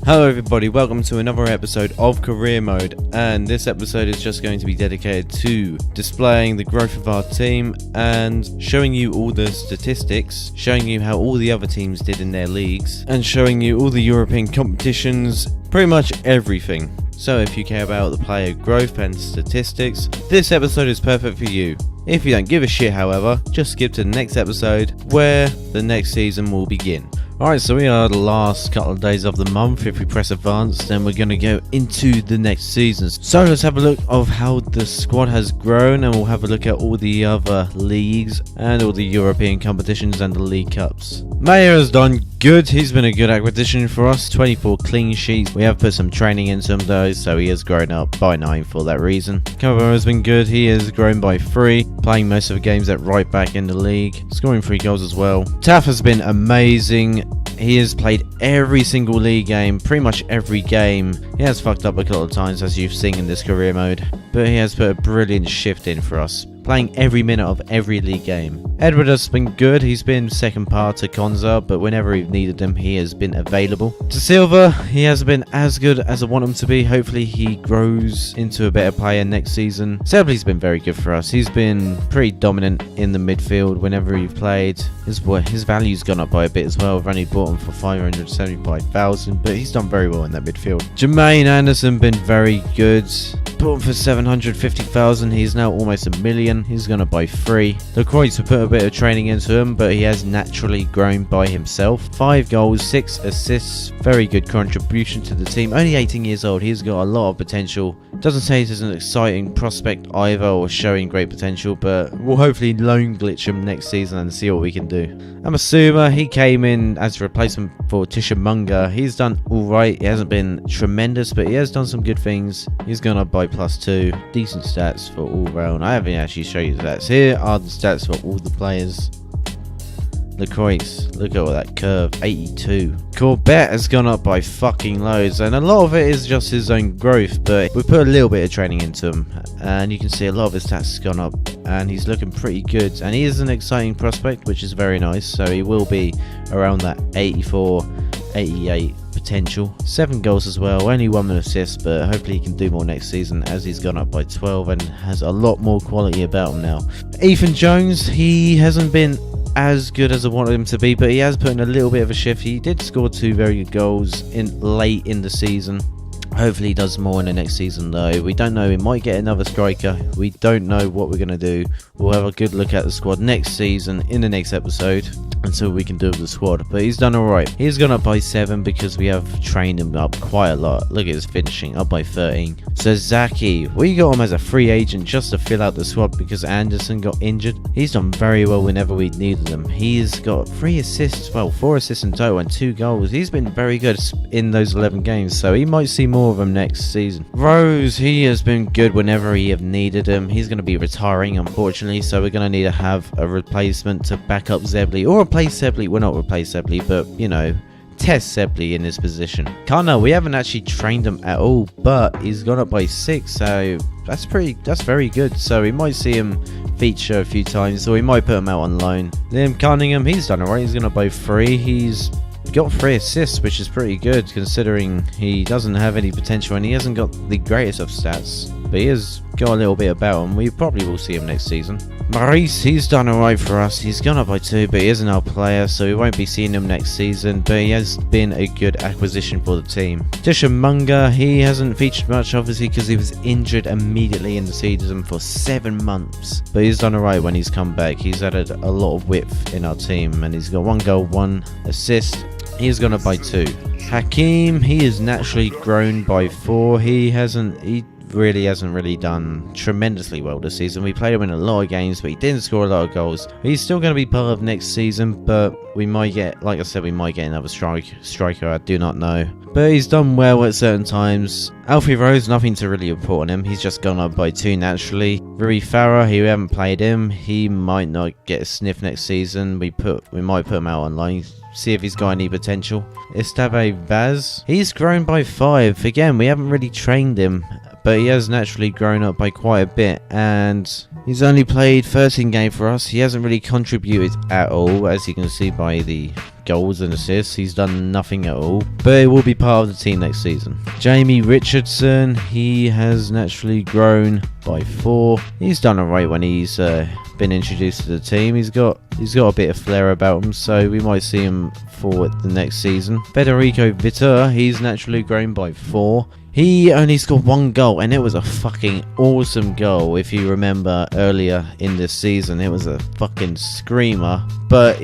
Hello everybody, welcome to another episode of Career Mode, and this episode is just going to be dedicated to displaying the growth of our team and showing you all the statistics, showing you how all the other teams did in their leagues, and showing you all the European competitions, pretty much everything. So if you care about the player growth and statistics, this episode is perfect for you. If you don't give a shit, however, just skip to the next episode where the next season will begin. Alright, so we are the last couple of days of the month. If we press advance, then we're going to go into the next season. So let's have a look of how the squad has grown, and we'll have a look at all the other leagues and all the European competitions and the League Cups. Mayer has done good. He's been a good acquisition for us. 24 clean sheets. We have put some training into him though, so he has grown up by 9 for that reason. Cavaro has been good. He has grown by 3, playing most of the games at right back in the league, scoring 3 goals as well. Taff has been amazing. He has played every single league game, pretty much every game. He has fucked up a couple of times, as you've seen in this career mode, but he has put a brilliant shift in for us, playing every minute of every league game. Edward has been good. He's been second par to Konza, but whenever we've needed him, he has been available. To Silva, he has been as good as I want him to be. Hopefully he grows into a better player next season. Selby's been very good for us. He's been pretty dominant in the midfield whenever we've played. His value's gone up by a bit as well. We've only bought him for 575,000, but he's done very well in that midfield. Jermaine Anderson been very good. Bought him for 750,000. He's now almost $1 million. He's gonna buy 3. The Kreutz put a bit of training into him, but he has naturally grown by himself. 5 goals, 6 assists. Very good contribution to the team. Only 18 years old. He's got a lot of potential. Doesn't say he's an exciting prospect either, or showing great potential, but we'll hopefully loan glitch him next season and see what we can do. Amasuma, he came in as a replacement for Tishamunga. He's done alright. He hasn't been tremendous, but he has done some good things. He's gonna buy +2. Decent stats for all round. I haven't actually shown you the stats. Here are the stats for all the players. Kreutz, look at all that curve, 82. Corbett has gone up by fucking loads, and a lot of it is just his own growth, but we've put a little bit of training into him, and you can see a lot of his stats has gone up, and he's looking pretty good, and he is an exciting prospect, which is very nice, so he will be around that 84, 88 potential. 7 goals as well, only 1 assist, but hopefully he can do more next season, as he's gone up by 12 and has a lot more quality about him now. Ethan Jones, he hasn't been as good as I wanted him to be, but he has put in a little bit of a shift. He did score 2 very good goals late in the season. Hopefully he does more in the next season though. We don't know, we might get another striker. We don't know what we're going to do. We'll have a good look at the squad next season in the next episode and see what we can do with the squad. But he's done alright. He's gone up by 7 because we have trained him up quite a lot. Look at his finishing, up by 13. So Zaki, we got him as a free agent just to fill out the squad because Anderson got injured. He's done very well whenever we needed him. He's got 3 assists, well 4 assists in total and 2 goals. He's been very good in those 11 games, so he might see more of him next season. Rose, he has been good whenever we have needed him. He's going to be retiring unfortunately, so we're going to need to have a replacement to back up Zebly, or replace Zebly. Well, not replace Zebly, but you know, test Zebly in his position. Kana, we haven't actually trained him at all, but he's gone up by 6, so that's very good. So we might see him feature a few times, or we might put him out on loan. Liam Cunningham, he's done alright. He's gonna buy 3. He's got 3 assists, which is pretty good considering he doesn't have any potential and he hasn't got the greatest of stats, but he has got a little bit about him. We probably will see him next season. Maurice, he's done alright for us. He's gone up by 2, but he isn't our player, so we won't be seeing him next season, but he has been a good acquisition for the team. Tishamunga, he hasn't featured much obviously because he was injured immediately in the season for 7 months, but he's done alright when he's come back. He's added a lot of width in our team and he's got 1 goal, 1 assist. He's gonna buy 2. Hakim, he is naturally grown by 4. He really hasn't done tremendously well this season. We played him in a lot of games, but he didn't score a lot of goals. He's still going to be part of next season, but we might get, like I said, we might get another striker. I do not know. But he's done well at certain times. Alfie Rose, nothing to really report on him. He's just gone up by 2 naturally. Rui Farah, we haven't played him. He might not get a sniff next season. We might put him out online, see if he's got any potential. Esteve Vaz, he's grown by 5. Again, we haven't really trained him, but he has naturally grown up by quite a bit, and he's only played 13 games for us. He hasn't really contributed at all, as you can see by the goals and assists. He's done nothing at all, but he will be part of the team next season. Jamie Richardson, he has naturally grown by 4. He's done alright when he's been introduced to the team. He's got a bit of flair about him, so we might see him for the next season. Federico Vitor, he's naturally grown by 4. He only scored 1 goal, and it was a fucking awesome goal. If you remember earlier in this season, it was a fucking screamer. But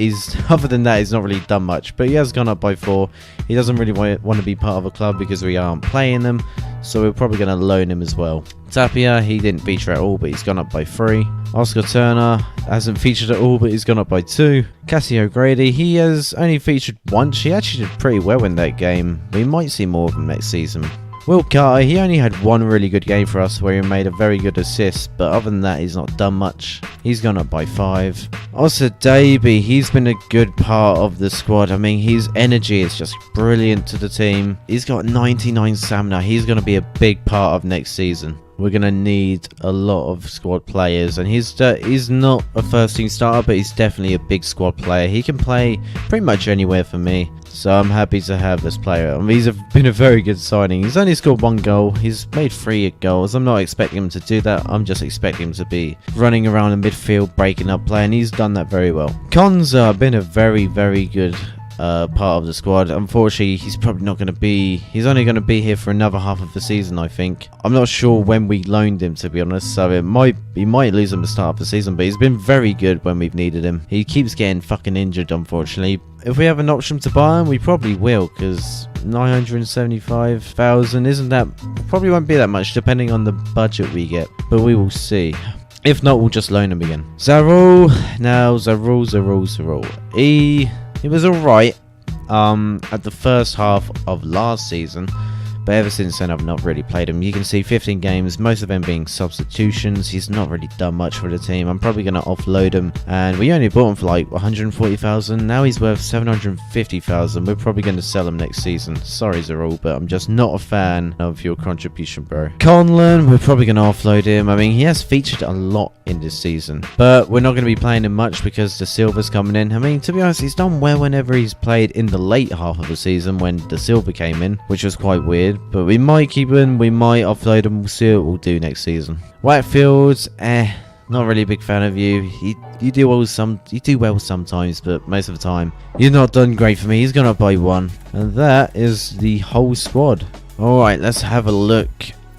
other than that, he's not really done much. But he has gone up by 4. He doesn't really want to be part of a club because we aren't playing them, so we're probably going to loan him as well. Tapia, he didn't feature at all, but he's gone up by 3. Oscar Turner hasn't featured at all, but he's gone up by 2. Cassie O'Grady, he has only featured once. He actually did pretty well in that game. We might see more of him next season. Will Carter, he only had 1 really good game for us where he made a very good assist, but other than that, he's not done much. He's gone up by 5. Also, Davey, he's been a good part of the squad. I mean, his energy is just brilliant to the team. He's got 99 stamina. He's going to be a big part of next season. We're going to need a lot of squad players, and he's not a first team starter, but he's definitely a big squad player. He can play pretty much anywhere for me, so I'm happy to have this player. I mean, he's been a very good signing. He's only scored 1 goal. He's made 3 goals. I'm not expecting him to do that. I'm just expecting him to be running around the midfield, breaking up play, and he's done that very well. Konza been a very, very good part of the squad. Unfortunately, he's probably not going to be. He's only going to be here for another half of the season, I think. I'm not sure when we loaned him, to be honest. So we might lose him at the start of the season, but he's been very good when we've needed him. He keeps getting fucking injured, unfortunately. If we have an option to buy him, we probably will, because 975,000 isn't that. Probably won't be that much, depending on the budget we get. But we will see. If not, we'll just loan him again. Zarul. Now, Zarul. He was alright at the first half of last season, but ever since then I've not really played him. You can see 15 games, most of them being substitutions. He's not really done much for the team. I'm probably going to offload him, and we only bought him for like 140,000. Now he's worth 750,000. We're probably going to sell him next season. Sorry Zarul, but I'm just not a fan of your contribution, bro. Conlon, we're probably going to offload him. I mean, he has featured a lot in this season, but we're not going to be playing him much because the Silver's coming in. I mean, to be honest, he's done well whenever he's played in the late half of the season when the Silver came in, which was quite weird. But we might keep him, we might offload him, we'll see what we'll do next season. Whitefield, not really a big fan of you. You do well sometimes, but most of the time you're not done great for me. He's gone up by 1, and that is the whole squad. Alright, let's have a look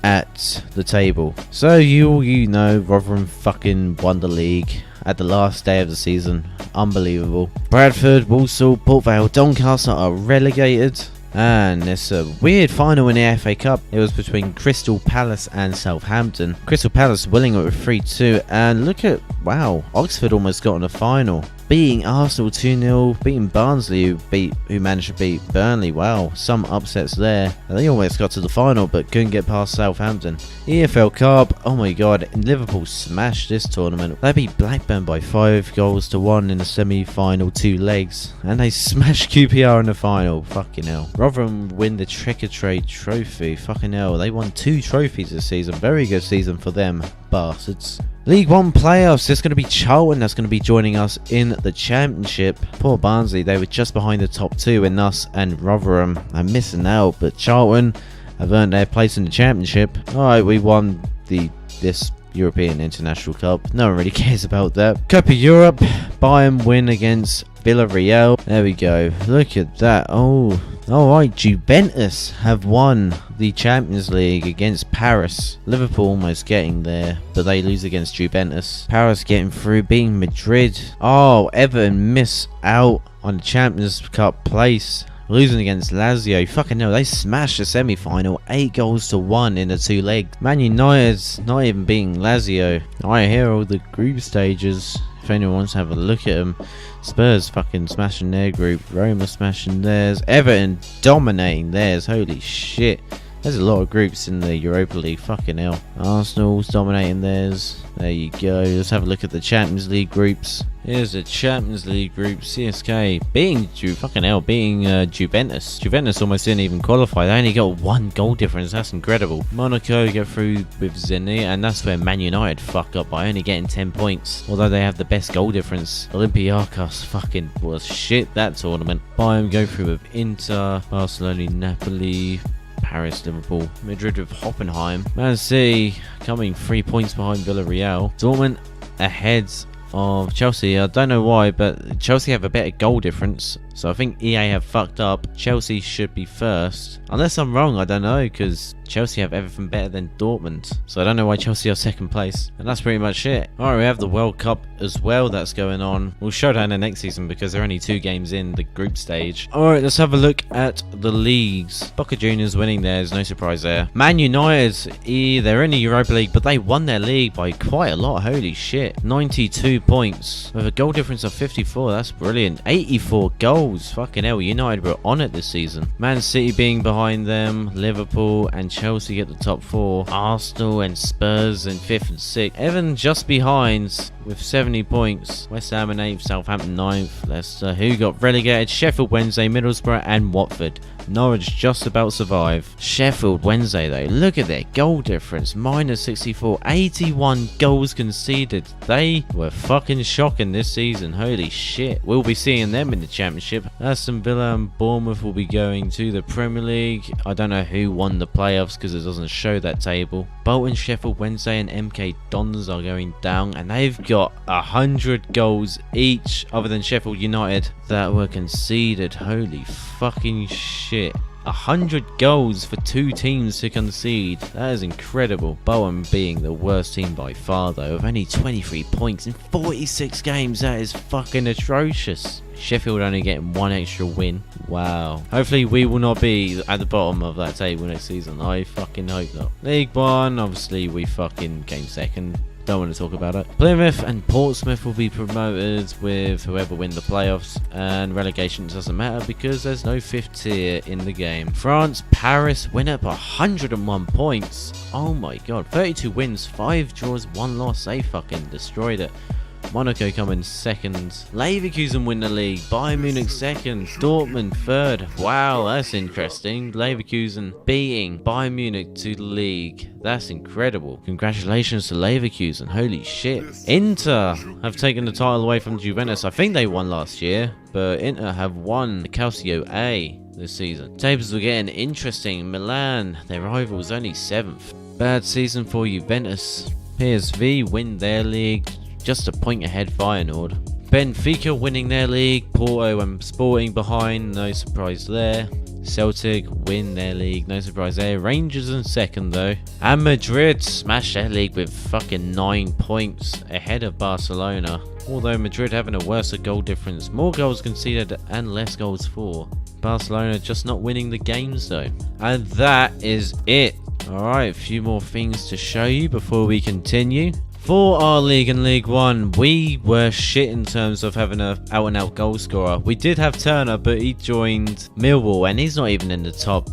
at the table. So you know Rotherham fucking won the league at the last day of the season. Unbelievable. Bradford, Walsall, Port Vale, Doncaster are relegated. And it's a weird final in the FA Cup. It was between Crystal Palace and Southampton. Crystal Palace winning it with 3-2. And look at, wow, Oxford almost got in the final. Beating Arsenal 2-0, beating Barnsley who managed to beat Burnley. Wow, some upsets there. They almost got to the final but couldn't get past Southampton. EFL Cup, oh my god, Liverpool smashed this tournament. They beat Blackburn by 5-1 in the semi-final 2 legs. And they smashed QPR in the final. Fucking hell. Rotherham win the Trade Trophy. Fucking hell, they won 2 trophies this season. Very good season for them bastards. League 1 playoffs, there's going to be Charlton that's going to be joining us in the Championship. Poor Barnsley, they were just behind the top 2 in us and Rotherham. I'm missing out, but Charlton have earned their place in the Championship. Alright, we won this European International Cup. No one really cares about that. Cup of Europe, Bayern win against Villarreal. There we go. Look at that. Oh, alright, Juventus have won the Champions League against Paris. Liverpool almost getting there, but they lose against Juventus. Paris getting through, beating Madrid. Oh, Everton miss out on the Champions Cup place, losing against Lazio. Fucking hell, they smashed the semi-final 8-1 in the 2 legs. Man United's not even beating Lazio. I hear all the group stages. If anyone wants to have a look at them. Spurs fucking smashing their group. Roma smashing theirs. Everton dominating theirs. Holy shit. There's a lot of groups in the Europa League. Fucking hell. Arsenal's dominating theirs. There you go. Let's have a look at the Champions League groups. Here's the Champions League group. CSK beating Juventus. Juventus almost didn't even qualify. They only got 1 goal difference. That's incredible. Monaco get through with Zenit, and that's where Man United fuck up by only getting 10 points. Although they have the best goal difference. Olympiacos fucking was shit that tournament. Bayern go through with Inter, Barcelona, Napoli, Paris, Liverpool, Madrid with Hoffenheim. Man City coming 3 points behind Villarreal. Dortmund ahead of Chelsea. I don't know why, but Chelsea have a better goal difference, so I think EA have fucked up. Chelsea should be first, unless I'm wrong. I don't know, because Chelsea have everything better than Dortmund, so I don't know why Chelsea are second place. And that's pretty much it. Alright, we have the World Cup as well that's going on. We'll show that in the next season because they're only 2 games in the group stage. Alright, let's have a look at the leagues. Boca Juniors winning theirs, no surprise there. Man United, they're in the Europa League, but they won their league by quite a lot. Holy shit. 92 points with a goal difference of 54. That's brilliant. 84 goals. Fucking hell, United were on it this season. Man City being behind them, Liverpool and Chelsea at the top 4, Arsenal and Spurs in 5th and 6th, Everton just behind with 70 points, West Ham in 8th, Southampton 9th, Leicester, who got relegated, Sheffield Wednesday, Middlesbrough and Watford. Norwich just about survived. Sheffield Wednesday though, look at their goal difference, minus 64, 81 goals conceded. They were fucking shocking this season. Holy shit. We'll be seeing them in the Championship. Aston Villa and Bournemouth will be going to the Premier League. I don't know who won the playoffs because it doesn't show that table. Bolton, Sheffield Wednesday and MK Dons are going down, and they've got 100 goals each, other than Sheffield United, that were conceded. Holy fucking shit. 100 goals for 2 teams to concede. That is incredible. Bolton being the worst team by far though, with only 23 points in 46 games. That is fucking atrocious. Sheffield only getting 1 extra win. Wow. Hopefully we will not be at the bottom of that table next season. I fucking hope not. League 1, obviously we fucking came second. Don't want to talk about it. Plymouth and Portsmouth will be promoted with whoever win the playoffs, and relegation doesn't matter because there's no 5th tier in the game. France, Paris win up 101 points. Oh my god. 32 wins, 5 draws, 1 loss. They fucking destroyed it. Monaco come in 2nd. Leverkusen win the league. Bayern Munich 2nd. Dortmund 3rd. Wow, that's interesting. Leverkusen beating Bayern Munich to the league. That's incredible. Congratulations to Leverkusen. Holy shit. Inter have taken the title away from Juventus. I think they won last year, but Inter have won the Calcio A this season. Tables are getting interesting. Milan, their rivals, only 7th. Bad season for Juventus. PSV win their league, just a point ahead Feyenoord. Benfica winning their league, Porto and Sporting behind, no surprise there. Celtic win their league, no surprise there. Rangers in 2nd though. And Madrid smash their league with fucking 9 points ahead of Barcelona. Although Madrid having a worse goal difference, more goals conceded and less goals for. Barcelona just not winning the games though. And that is it. Alright, a few more things to show you before we continue. For our league in League 1, we were shit in terms of having an out-and-out goal scorer. We did have Turner, but he joined Millwall, and he's not even in the top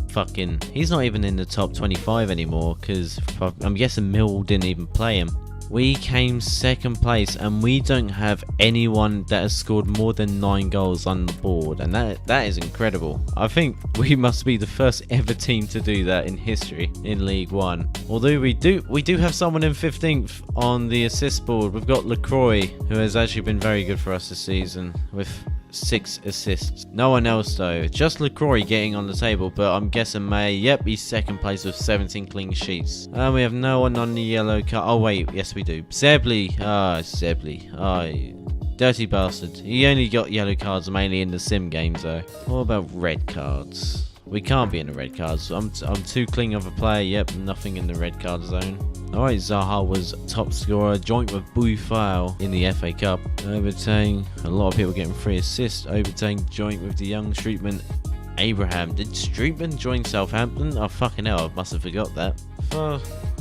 he's not even in the top 25 anymore, because I'm guessing Millwall didn't even play him. We came 2nd place, and we don't have anyone that has scored more than 9 goals on the board, and that is incredible. I think we must be the first ever team to do that in history in League 1. Although we do have someone in 15th on the assist board. We've got LaCroix, who has actually been very good for us this season with 6 assists. No one else though, just LaCroix getting on the table, but I'm guessing May, yep, he's 2nd place with 17 clean sheets. And we have no one on the yellow card. Oh wait, yes we do. Zebly, dirty bastard. He only got yellow cards mainly in the sim games though. What about red cards? We can't be in the red cards. I'm too clean of a player. Yep, nothing in the red card zone. Alright, Zaha was top scorer, joint with Boufal in the FA Cup. Overtang, a lot of people getting 3 assists. Overtang joint with the young Streetman Abraham. Did Streetman join Southampton? Oh fucking hell, I must have forgot that.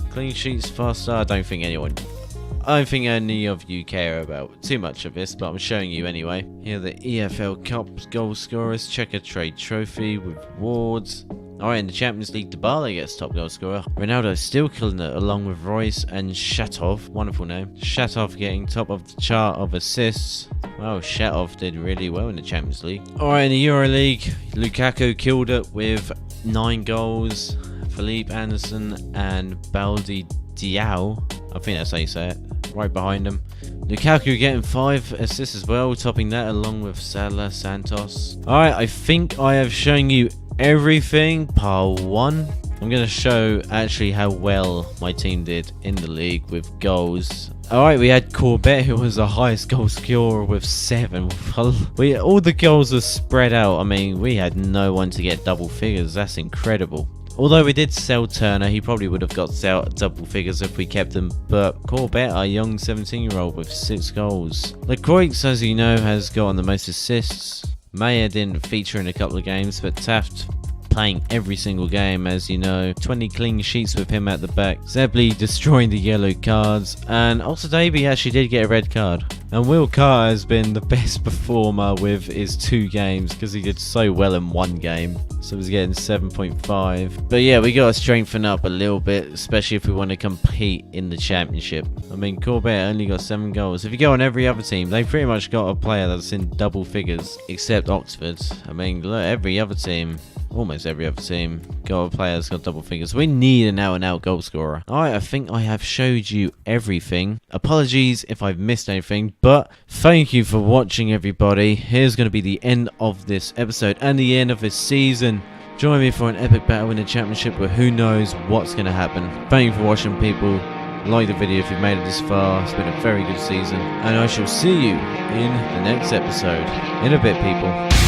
Clean sheets, faster. I don't think any of you care about too much of this, but I'm showing you anyway. Here are the EFL Cup goal scorers. Checker Trade Trophy with awards. Alright, in the Champions League, Dybala gets top goal scorer. Ronaldo still killing it along with Royce and Shatov. Wonderful name. Shatov getting top of the chart of assists. Well, Shatov did really well in the Champions League. Alright, in the Euro League, Lukaku killed it with 9 goals. Philippe Anderson and Baldi Diao, I think that's how you say it, right behind him. Lukaku getting 5 assists as well, topping that along with Salah Santos. Alright, I think I have shown you everything. Part 1. I'm going to show actually how well my team did in the league with goals. Alright, we had Corbett, who was the highest goal scorer with 7. All the goals were spread out. I mean, we had no one to get double figures. That's incredible. Although we did sell Turner, he probably would have got double figures if we kept him. But Corbett, our young 17-year-old with 6 goals. Lecroix, as you know, has gotten the most assists. Maya didn't feature in a couple of games, but Taft playing every single game, as you know. 20 clean sheets with him at the back. Zebly destroying the yellow cards. And also Davey actually did get a red card. And Will Carter has been the best performer with his 2 games because he did so well in 1 game. So he's getting 7.5. But yeah, we got to strengthen up a little bit, especially if we want to compete in the championship. I mean, Corbett only got 7 goals. If you go on every other team, they've pretty much got a player that's in double figures, except Oxford. I mean, look, every other team, almost every other team, got a player that's got double figures. We need an out-and-out goal scorer. Alright, I think I have showed you everything. Apologies if I've missed anything, but thank you for watching, everybody. Here's going to be the end of this episode and the end of this season. Join me for an epic battle in the championship where who knows what's going to happen. Thank you for watching, people. Like the video if you've made it this far. It's been a very good season. And I shall see you in the next episode. In a bit, people.